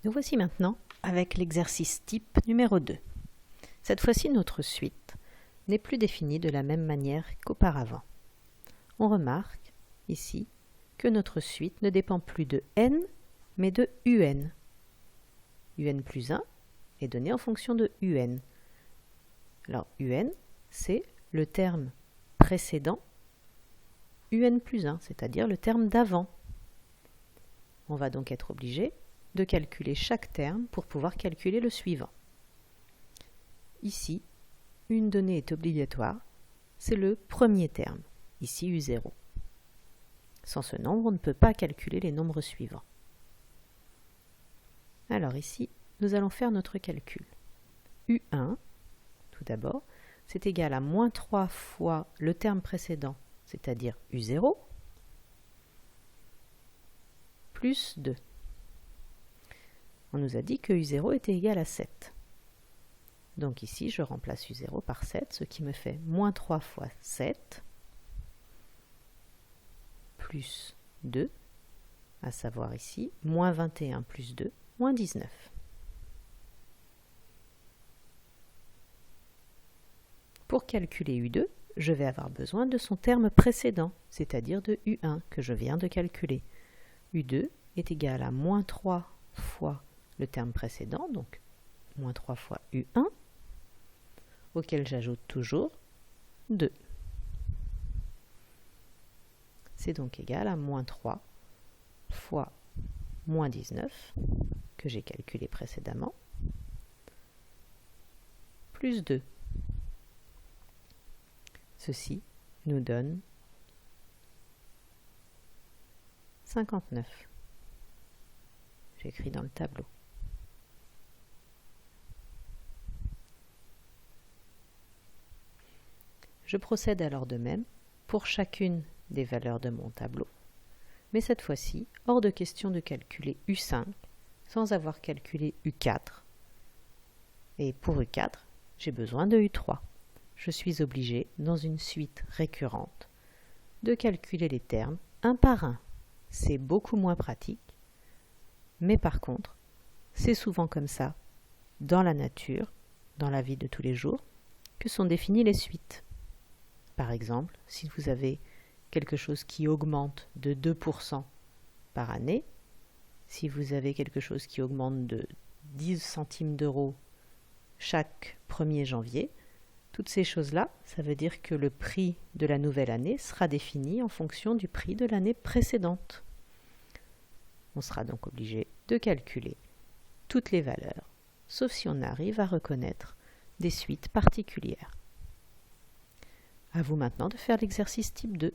Nous voici maintenant avec l'exercice type numéro 2. Cette fois-ci, notre suite n'est plus définie de la même manière qu'auparavant. On remarque ici que notre suite ne dépend plus de n, mais de un. Un plus 1 est donné en fonction de un. Alors, un, c'est le terme précédent un plus 1, c'est-à-dire le terme d'avant. On va donc être obligé de calculer chaque terme pour pouvoir calculer le suivant. Ici, une donnée est obligatoire, c'est le premier terme, ici U0. Sans ce nombre, on ne peut pas calculer les nombres suivants. Alors ici, nous allons faire notre calcul. U1, tout d'abord, c'est égal à moins 3 fois le terme précédent, c'est-à-dire U0, plus 2. On nous a dit que U0 était égal à 7. Donc ici, je remplace U0 par 7, ce qui me fait moins 3 fois 7, plus 2, à savoir ici, moins 21 plus 2, moins 19. Pour calculer U2, je vais avoir besoin de son terme précédent, c'est-à-dire de U1 que je viens de calculer. U2 est égal à moins 3 fois le terme précédent, donc moins 3 fois U1, auquel j'ajoute toujours 2. C'est donc égal à moins 3 fois moins 19, que j'ai calculé précédemment, plus 2. Ceci nous donne 59. J'écris dans le tableau. Je procède alors de même pour chacune des valeurs de mon tableau, mais cette fois-ci, hors de question de calculer U5 sans avoir calculé U4. Et pour U4, j'ai besoin de U3. Je suis obligé, dans une suite récurrente, de calculer les termes un par un. C'est beaucoup moins pratique, mais par contre, c'est souvent comme ça, dans la nature, dans la vie de tous les jours, que sont définies les suites. Par exemple, si vous avez quelque chose qui augmente de 2% par année, si vous avez quelque chose qui augmente de 10 centimes d'euros chaque 1er janvier, toutes ces choses-là, ça veut dire que le prix de la nouvelle année sera défini en fonction du prix de l'année précédente. On sera donc obligé de calculer toutes les valeurs, sauf si on arrive à reconnaître des suites particulières. À vous maintenant de faire l'exercice type 2.